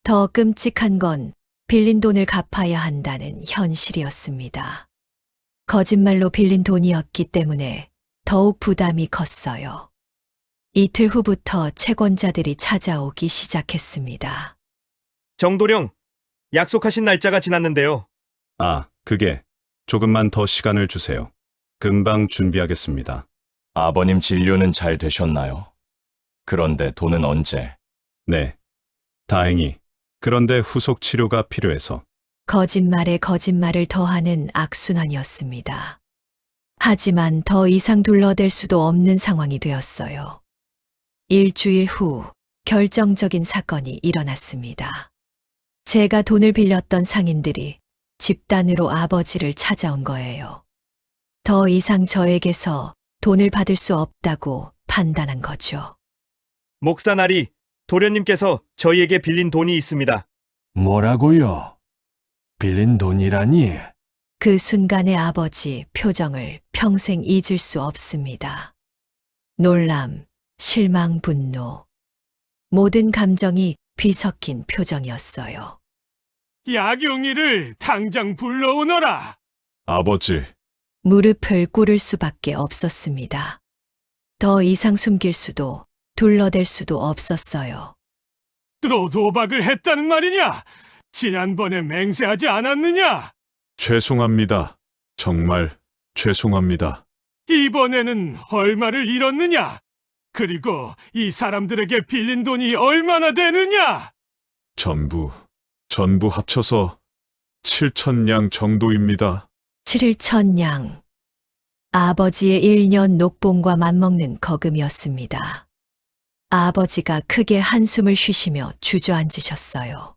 더 끔찍한 건 빌린 돈을 갚아야 한다는 현실이었습니다. 거짓말로 빌린 돈이었기 때문에 더욱 부담이 컸어요. 이틀 후부터 채권자들이 찾아오기 시작했습니다. 정도령, 약속하신 날짜가 지났는데요. 아, 그게 조금만 더 시간을 주세요. 금방 준비하겠습니다. 아버님 진료는 잘 되셨나요? 그런데 돈은 언제? 네. 다행히. 그런데 후속 치료가 필요해서. 거짓말에 거짓말을 더하는 악순환이었습니다. 하지만 더 이상 둘러댈 수도 없는 상황이 되었어요. 일주일 후 결정적인 사건이 일어났습니다. 제가 돈을 빌렸던 상인들이 집단으로 아버지를 찾아온 거예요. 더 이상 저에게서 돈을 받을 수 없다고 판단한 거죠. 목사나리, 도련님께서 저희에게 빌린 돈이 있습니다. 뭐라고요? 빌린 돈이라니? 그 순간의 아버지 표정을 평생 잊을 수 없습니다. 놀람, 실망, 분노. 모든 감정이 뒤섞인 표정이었어요. 야경이를 당장 불러오너라. 아버지, 무릎을 꿇을 수밖에 없었습니다. 더 이상 숨길 수도 둘러댈 수도 없었어요. 또 도박을 했다는 말이냐? 지난번에 맹세하지 않았느냐? 죄송합니다. 정말 죄송합니다. 이번에는 얼마를 잃었느냐? 그리고 이 사람들에게 빌린 돈이 얼마나 되느냐? 전부 합쳐서 7,000냥 정도입니다. 7,000냥. 아버지의 1년 녹봉과 맞먹는 거금이었습니다. 아버지가 크게 한숨을 쉬시며 주저앉으셨어요.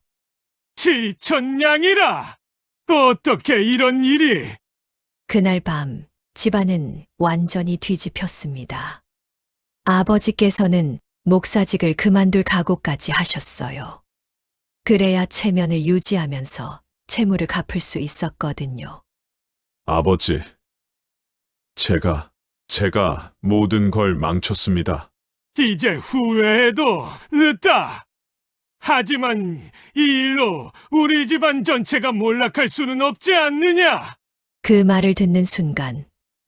7,000냥이라! 어떻게 이런 일이? 그날 밤 집안은 완전히 뒤집혔습니다. 아버지께서는 목사직을 그만둘 각오까지 하셨어요. 그래야 체면을 유지하면서 채무를 갚을 수 있었거든요. 아버지, 제가 모든 걸 망쳤습니다. 이제 후회해도 늦다. 하지만 이 일로 우리 집안 전체가 몰락할 수는 없지 않느냐? 그 말을 듣는 순간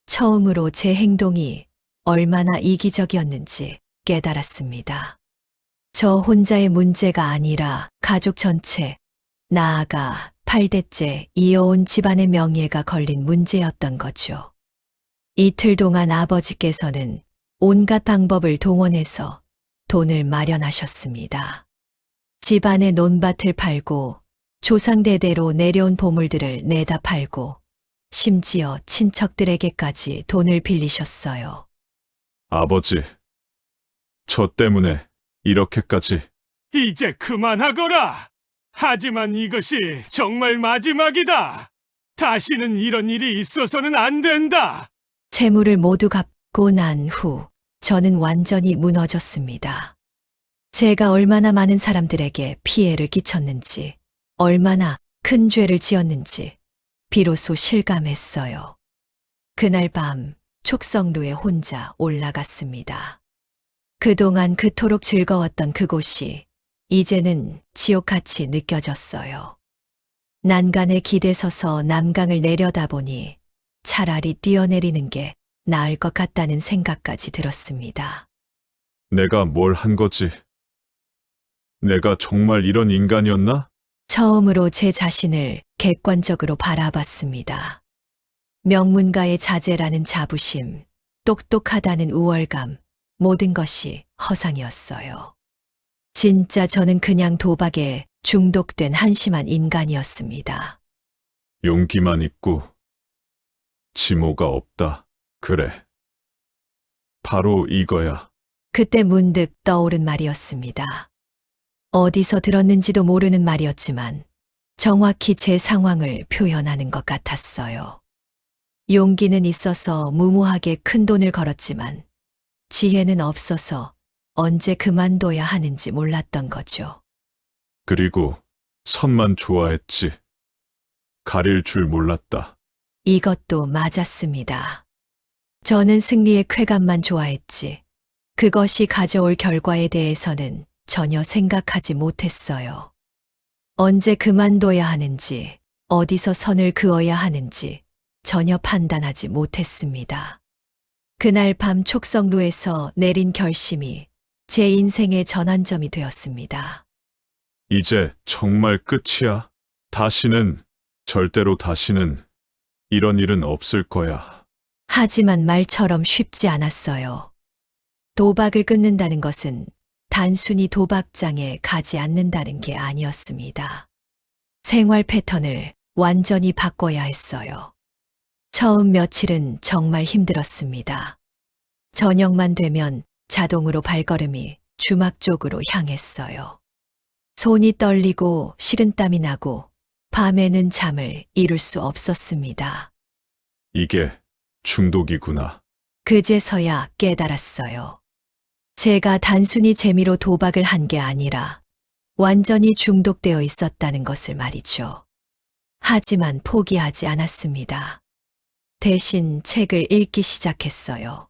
처음으로 제 행동이 얼마나 이기적이었는지 깨달았습니다. 저 혼자의 문제가 아니라 가족 전체, 나아가 8대째 이어온 집안의 명예가 걸린 문제였던 거죠. 이틀 동안 아버지께서는 온갖 방법을 동원해서 돈을 마련하셨습니다. 집안의 논밭을 팔고 조상대대로 내려온 보물들을 내다 팔고 심지어 친척들에게까지 돈을 빌리셨어요. 아버지, 저 때문에 이렇게까지. 이제 그만하거라. 하지만 이것이 정말 마지막이다. 다시는 이런 일이 있어서는 안 된다. 채무를 모두 갚고 난 후 저는 완전히 무너졌습니다. 제가 얼마나 많은 사람들에게 피해를 끼쳤는지, 얼마나 큰 죄를 지었는지 비로소 실감했어요. 그날 밤 촉성루에 혼자 올라갔습니다. 그동안 그토록 즐거웠던 그곳이 이제는 지옥같이 느껴졌어요. 난간에 기대서서 남강을 내려다보니 차라리 뛰어내리는 게 나을 것 같다는 생각까지 들었습니다. 내가 뭘 한 거지? 내가 정말 이런 인간이었나? 처음으로 제 자신을 객관적으로 바라봤습니다. 명문가의 자제라는 자부심, 똑똑하다는 우월감, 모든 것이 허상이었어요. 진짜 저는 그냥 도박에 중독된 한심한 인간이었습니다. 용기만 있고 지모가 없다. 그래. 바로 이거야. 그때 문득 떠오른 말이었습니다. 어디서 들었는지도 모르는 말이었지만 정확히 제 상황을 표현하는 것 같았어요. 용기는 있어서 무모하게 큰 돈을 걸었지만 지혜는 없어서 언제 그만둬야 하는지 몰랐던 거죠. 그리고 선만 좋아했지. 가릴 줄 몰랐다. 이것도 맞았습니다. 저는 승리의 쾌감만 좋아했지. 그것이 가져올 결과에 대해서는 전혀 생각하지 못했어요. 언제 그만둬야 하는지, 어디서 선을 그어야 하는지 전혀 판단하지 못했습니다. 그날 밤 촉성루에서 내린 결심이 제 인생의 전환점이 되었습니다. 이제 정말 끝이야. 절대로 다시는 이런 일은 없을 거야. 하지만 말처럼 쉽지 않았어요. 도박을 끊는다는 것은 단순히 도박장에 가지 않는다는 게 아니었습니다. 생활 패턴을 완전히 바꿔야 했어요. 처음 며칠은 정말 힘들었습니다. 저녁만 되면 자동으로 발걸음이 주막 쪽으로 향했어요. 손이 떨리고 식은땀이 나고 밤에는 잠을 이룰 수 없었습니다. 이게 중독이구나. 그제서야 깨달았어요. 제가 단순히 재미로 도박을 한 게 아니라 완전히 중독되어 있었다는 것을 말이죠. 하지만 포기하지 않았습니다. 대신 책을 읽기 시작했어요.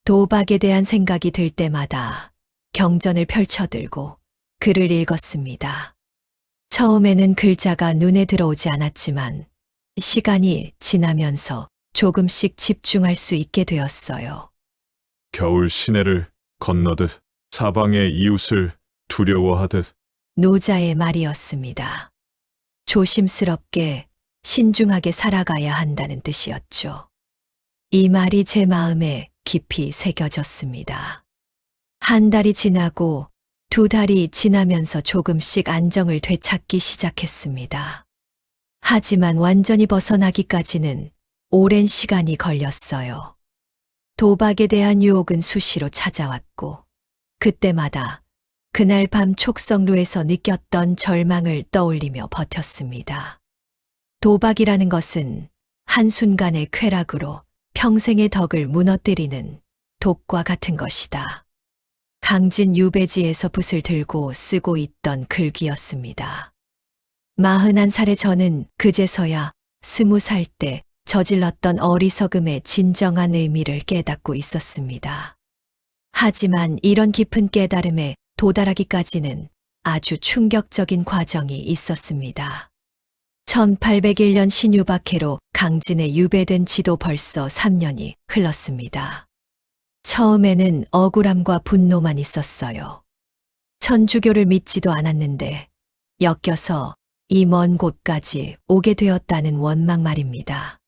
도박에 대한 생각이 들 때마다 경전을 펼쳐들고 글을 읽었습니다. 처음에는 글자가 눈에 들어오지 않았지만 시간이 지나면서 조금씩 집중할 수 있게 되었어요. 겨울 시내를 건너듯 사방의 이웃을 두려워하듯. 노자의 말이었습니다. 조심스럽게 신중하게 살아가야 한다는 뜻이었죠. 이 말이 제 마음에 깊이 새겨졌습니다. 한 달이 지나고 두 달이 지나면서 조금씩 안정을 되찾기 시작했습니다. 하지만 완전히 벗어나기까지는 오랜 시간이 걸렸어요. 도박에 대한 유혹은 수시로 찾아왔고, 그때마다 그날 밤 촉성루에서 느꼈던 절망을 떠올리며 버텼습니다. 도박이라는 것은 한순간의 쾌락으로 평생의 덕을 무너뜨리는 독과 같은 것이다. 강진 유배지에서 붓을 들고 쓰고 있던 글귀였습니다. 41살의 저는 그제서야 20살 때 저질렀던 어리석음의 진정한 의미를 깨닫고 있었습니다. 하지만 이런 깊은 깨달음에 도달하기까지는 아주 충격적인 과정이 있었습니다. 1801년 신유박해로 강진에 유배된 지도 벌써 3년이 흘렀습니다. 처음에는 억울함과 분노만 있었어요. 천주교를 믿지도 않았는데 엮여서 이 먼 곳까지 오게 되었다는 원망 말입니다.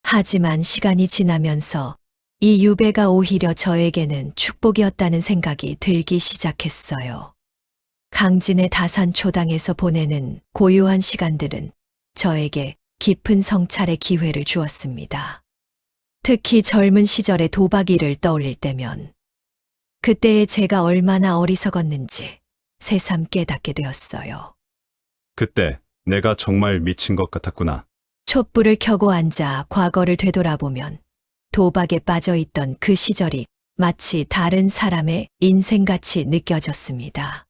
하지만 시간이 지나면서 이 유배가 오히려 저에게는 축복이었다는 생각이 들기 시작했어요. 강진의 다산초당에서 보내는 고요한 시간들은 저에게 깊은 성찰의 기회를 주었습니다. 특히 젊은 시절의 도박일을 떠올릴 때면 그때의 제가 얼마나 어리석었는지 새삼 깨닫게 되었어요. 그때 내가 정말 미친 것 같았구나. 촛불을 켜고 앉아 과거를 되돌아보면 도박에 빠져있던 그 시절이 마치 다른 사람의 인생같이 느껴졌습니다.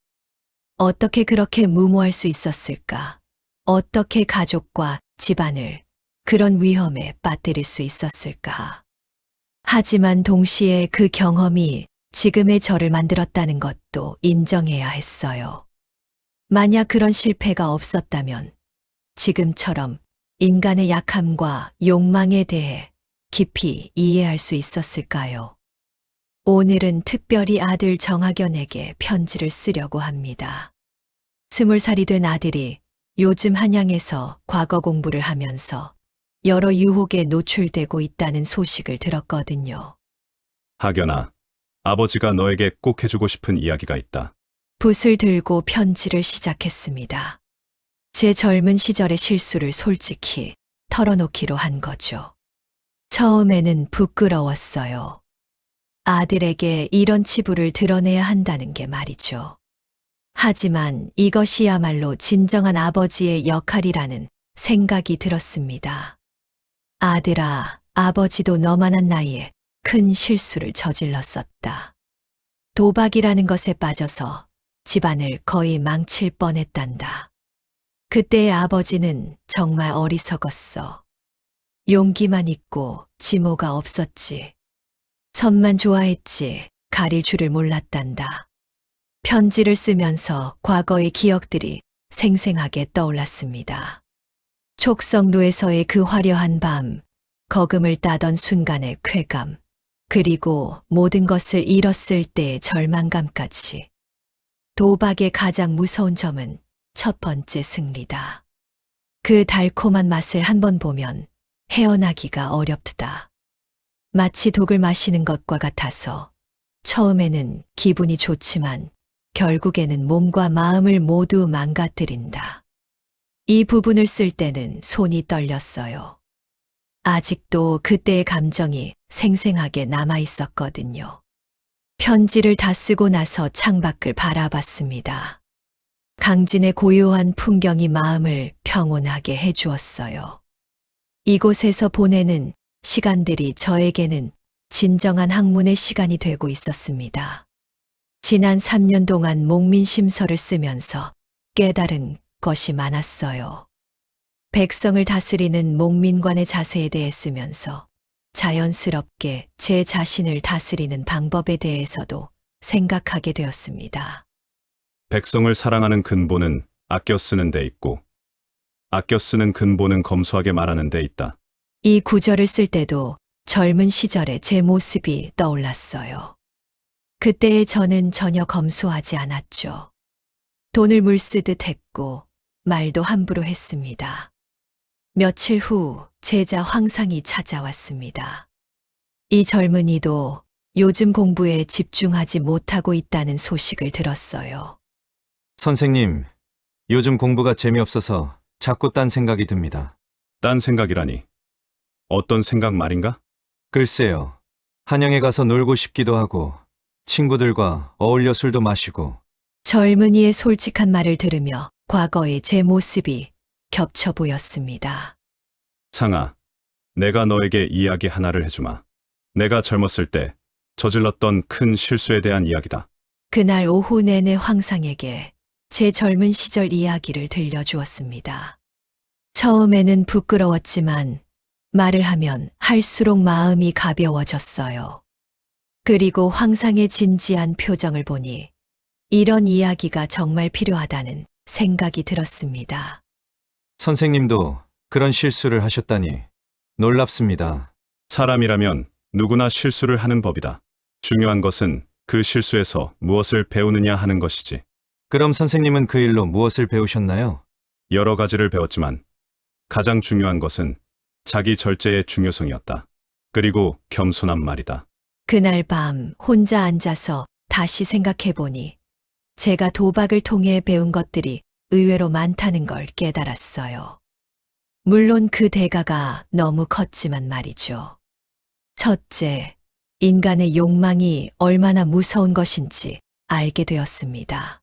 어떻게 그렇게 무모할 수 있었을까? 어떻게 가족과 집안을 그런 위험에 빠뜨릴 수 있었을까? 하지만 동시에 그 경험이 지금의 저를 만들었다는 것도 인정해야 했어요. 만약 그런 실패가 없었다면 지금처럼 인간의 약함과 욕망에 대해 깊이 이해할 수 있었을까요? 오늘은 특별히 아들 정학연에게 편지를 쓰려고 합니다. 20살이 된 아들이 요즘 한양에서 과거 공부를 하면서 여러 유혹에 노출되고 있다는 소식을 들었거든요. 학연아, 아버지가 너에게 꼭 해주고 싶은 이야기가 있다. 붓을 들고 편지를 시작했습니다. 제 젊은 시절의 실수를 솔직히 털어놓기로 한 거죠. 처음에는 부끄러웠어요. 아들에게 이런 치부를 드러내야 한다는 게 말이죠. 하지만 이것이야말로 진정한 아버지의 역할이라는 생각이 들었습니다. 아들아, 아버지도 너만한 나이에 큰 실수를 저질렀었다. 도박이라는 것에 빠져서 집안을 거의 망칠 뻔했단다. 그때의 아버지는 정말 어리석었어. 용기만 있고 지모가 없었지. 선만 좋아했지 가릴 줄을 몰랐단다. 편지를 쓰면서 과거의 기억들이 생생하게 떠올랐습니다. 촉성루에서의 그 화려한 밤, 거금을 따던 순간의 쾌감, 그리고 모든 것을 잃었을 때의 절망감까지. 도박의 가장 무서운 점은 첫 번째 승리다. 그 달콤한 맛을 한번 보면 헤어나기가 어렵다. 마치 독을 마시는 것과 같아서 처음에는 기분이 좋지만 결국에는 몸과 마음을 모두 망가뜨린다. 이 부분을 쓸 때는 손이 떨렸어요. 아직도 그때의 감정이 생생하게 남아 있었거든요. 편지를 다 쓰고 나서 창밖을 바라봤습니다. 강진의 고요한 풍경이 마음을 평온하게 해주었어요. 이곳에서 보내는 시간들이 저에게는 진정한 학문의 시간이 되고 있었습니다. 지난 3년 동안 목민심서를 쓰면서 깨달은 것이 많았어요. 백성을 다스리는 목민관의 자세에 대해 쓰면서 자연스럽게 제 자신을 다스리는 방법에 대해서도 생각하게 되었습니다. 백성을 사랑하는 근본은 아껴 쓰는 데 있고, 아껴 쓰는 근본은 검소하게 말하는 데 있다. 이 구절을 쓸 때도 젊은 시절의 제 모습이 떠올랐어요. 그때의 저는 전혀 검소하지 않았죠. 돈을 물쓰듯 했고 말도 함부로 했습니다. 며칠 후 제자 황상이 찾아왔습니다. 이 젊은이도 요즘 공부에 집중하지 못하고 있다는 소식을 들었어요. 선생님, 요즘 공부가 재미없어서 자꾸 딴 생각이 듭니다. 딴 생각이라니. 어떤 생각 말인가? 글쎄요. 한양에 가서 놀고 싶기도 하고, 친구들과 어울려 술도 마시고. 젊은이의 솔직한 말을 들으며 과거의 제 모습이 겹쳐 보였습니다. 상아, 내가 너에게 이야기 하나를 해주마. 내가 젊었을 때 저질렀던 큰 실수에 대한 이야기다. 그날 오후 내내 황상에게 제 젊은 시절 이야기를 들려주었습니다. 처음에는 부끄러웠지만 말을 하면 할수록 마음이 가벼워졌어요. 그리고 황상의 진지한 표정을 보니 이런 이야기가 정말 필요하다는 생각이 들었습니다. 선생님도 그런 실수를 하셨다니 놀랍습니다. 사람이라면 누구나 실수를 하는 법이다. 중요한 것은 그 실수에서 무엇을 배우느냐 하는 것이지. 그럼 선생님은 그 일로 무엇을 배우셨나요? 여러 가지를 배웠지만 가장 중요한 것은 자기 절제의 중요성이었다. 그리고 겸손한 말이다. 그날 밤 혼자 앉아서 다시 생각해보니 제가 도박을 통해 배운 것들이 의외로 많다는 걸 깨달았어요. 물론 그 대가가 너무 컸지만 말이죠. 첫째, 인간의 욕망이 얼마나 무서운 것인지 알게 되었습니다.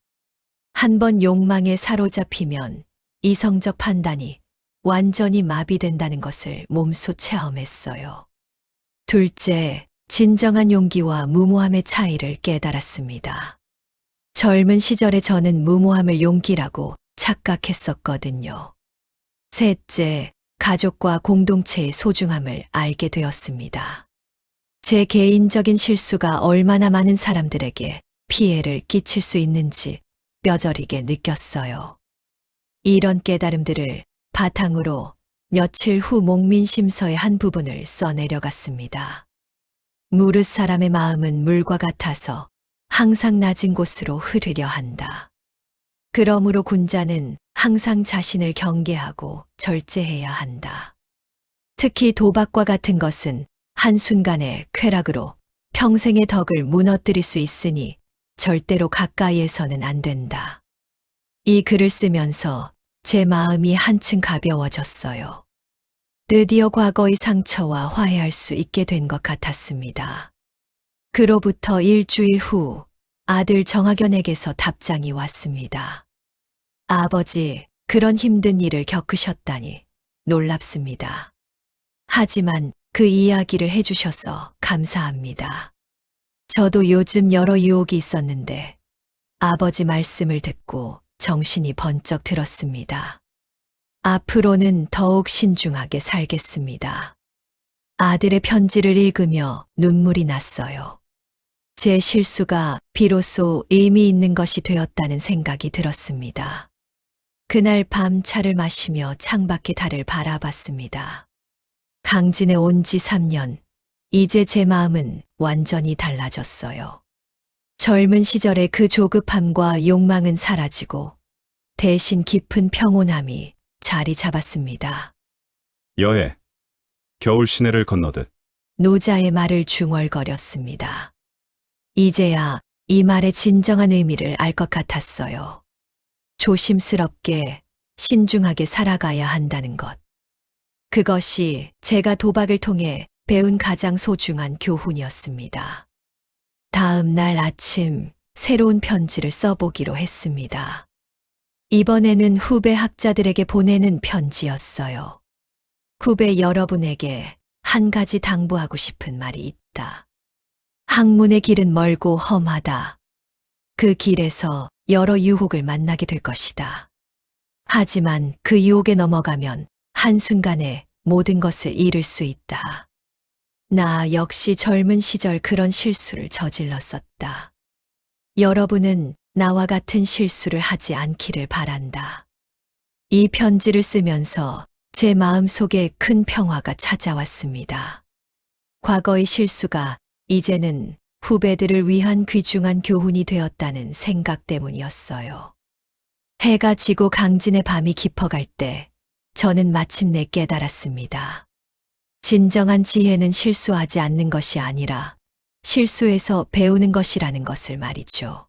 한번 욕망에 사로잡히면 이성적 판단이 완전히 마비된다는 것을 몸소 체험했어요. 둘째, 진정한 용기와 무모함의 차이를 깨달았습니다. 젊은 시절에 저는 무모함을 용기라고 착각했었거든요. 셋째, 가족과 공동체의 소중함을 알게 되었습니다. 제 개인적인 실수가 얼마나 많은 사람들에게 피해를 끼칠 수 있는지 뼈저리게 느꼈어요. 이런 깨달음들을 바탕으로 며칠 후 목민심서의 한 부분을 써내려갔습니다. 무릇 사람의 마음은 물과 같아서 항상 낮은 곳으로 흐르려 한다. 그러므로 군자는 항상 자신을 경계하고 절제해야 한다. 특히 도박과 같은 것은 한순간의 쾌락으로 평생의 덕을 무너뜨릴 수 있으니 절대로 가까이에서는 안 된다. 이 글을 쓰면서 제 마음이 한층 가벼워졌어요. 드디어 과거의 상처와 화해할 수 있게 된 것 같았습니다. 그로부터 일주일 후 아들 정학연에게서 답장이 왔습니다. 아버지, 그런 힘든 일을 겪으셨다니 놀랍습니다. 하지만 그 이야기를 해주셔서 감사합니다. 저도 요즘 여러 유혹이 있었는데 아버지 말씀을 듣고 정신이 번쩍 들었습니다. 앞으로는 더욱 신중하게 살겠습니다. 아들의 편지를 읽으며 눈물이 났어요. 제 실수가 비로소 의미 있는 것이 되었다는 생각이 들었습니다. 그날 밤 차를 마시며 창밖의 달을 바라봤습니다. 강진에 온 지 3년, 이제 제 마음은 완전히 달라졌어요. 젊은 시절의 그 조급함과 욕망은 사라지고 대신 깊은 평온함이 자리 잡았습니다. 여해, 겨울 시내를 건너듯. 노자의 말을 중얼거렸습니다. 이제야 이 말의 진정한 의미를 알 것 같았어요. 조심스럽게, 신중하게 살아가야 한다는 것. 그것이 제가 도박을 통해 배운 가장 소중한 교훈이었습니다. 다음 날 아침, 새로운 편지를 써보기로 했습니다. 이번에는 후배 학자들에게 보내는 편지였어요. 후배 여러분에게 한 가지 당부하고 싶은 말이 있다. 학문의 길은 멀고 험하다. 그 길에서 여러 유혹을 만나게 될 것이다. 하지만 그 유혹에 넘어가면 한순간에 모든 것을 잃을 수 있다. 나 역시 젊은 시절 그런 실수를 저질렀었다. 여러분은 나와 같은 실수를 하지 않기를 바란다. 이 편지를 쓰면서 제 마음속에 큰 평화가 찾아왔습니다. 과거의 실수가 이제는 후배들을 위한 귀중한 교훈이 되었다는 생각 때문이었어요. 해가 지고 강진의 밤이 깊어갈 때 저는 마침내 깨달았습니다. 진정한 지혜는 실수하지 않는 것이 아니라 실수에서 배우는 것이라는 것을 말이죠.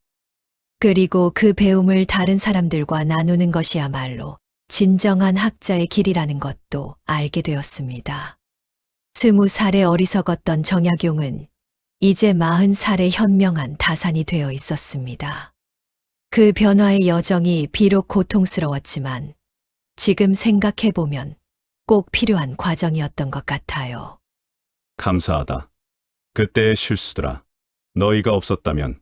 그리고 그 배움을 다른 사람들과 나누는 것이야말로 진정한 학자의 길이라는 것도 알게 되었습니다. 20살의 어리석었던 정약용은 이제 40살의 현명한 다산이 되어 있었습니다. 그 변화의 여정이 비록 고통스러웠지만 지금 생각해보면 꼭 필요한 과정이었던 것 같아요. 감사하다. 그때의 실수들아. 너희가 없었다면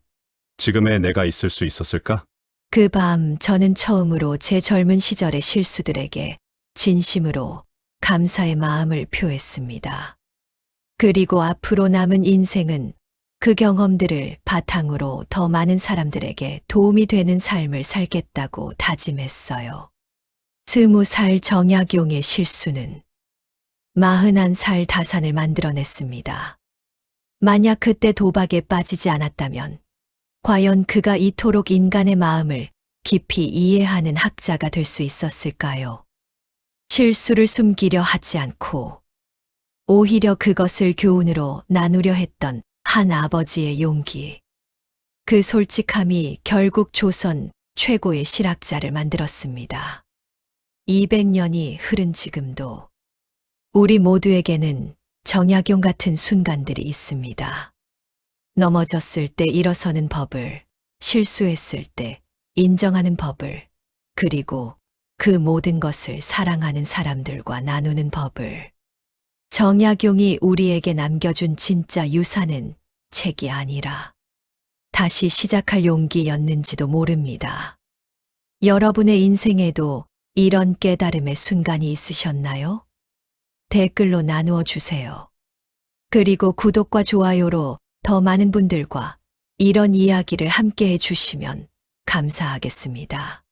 지금의 내가 있을 수 있었을까? 그 밤 저는 처음으로 제 젊은 시절의 실수들에게 진심으로 감사의 마음을 표했습니다. 그리고 앞으로 남은 인생은 그 경험들을 바탕으로 더 많은 사람들에게 도움이 되는 삶을 살겠다고 다짐했어요. 20살 정약용의 실수는 41살 다산을 만들어냈습니다. 만약 그때 도박에 빠지지 않았다면 과연 그가 이토록 인간의 마음을 깊이 이해하는 학자가 될 수 있었을까요? 실수를 숨기려 하지 않고 오히려 그것을 교훈으로 나누려 했던 한 아버지의 용기. 그 솔직함이 결국 조선 최고의 실학자를 만들었습니다. 200년이 흐른 지금도 우리 모두에게는 정약용 같은 순간들이 있습니다. 넘어졌을 때 일어서는 법을, 실수했을 때 인정하는 법을, 그리고 그 모든 것을 사랑하는 사람들과 나누는 법을. 정약용이 우리에게 남겨준 진짜 유산은 책이 아니라 다시 시작할 용기였는지도 모릅니다. 여러분의 인생에도 이런 깨달음의 순간이 있으셨나요? 댓글로 나누어 주세요. 그리고 구독과 좋아요로 더 많은 분들과 이런 이야기를 함께 해주시면 감사하겠습니다.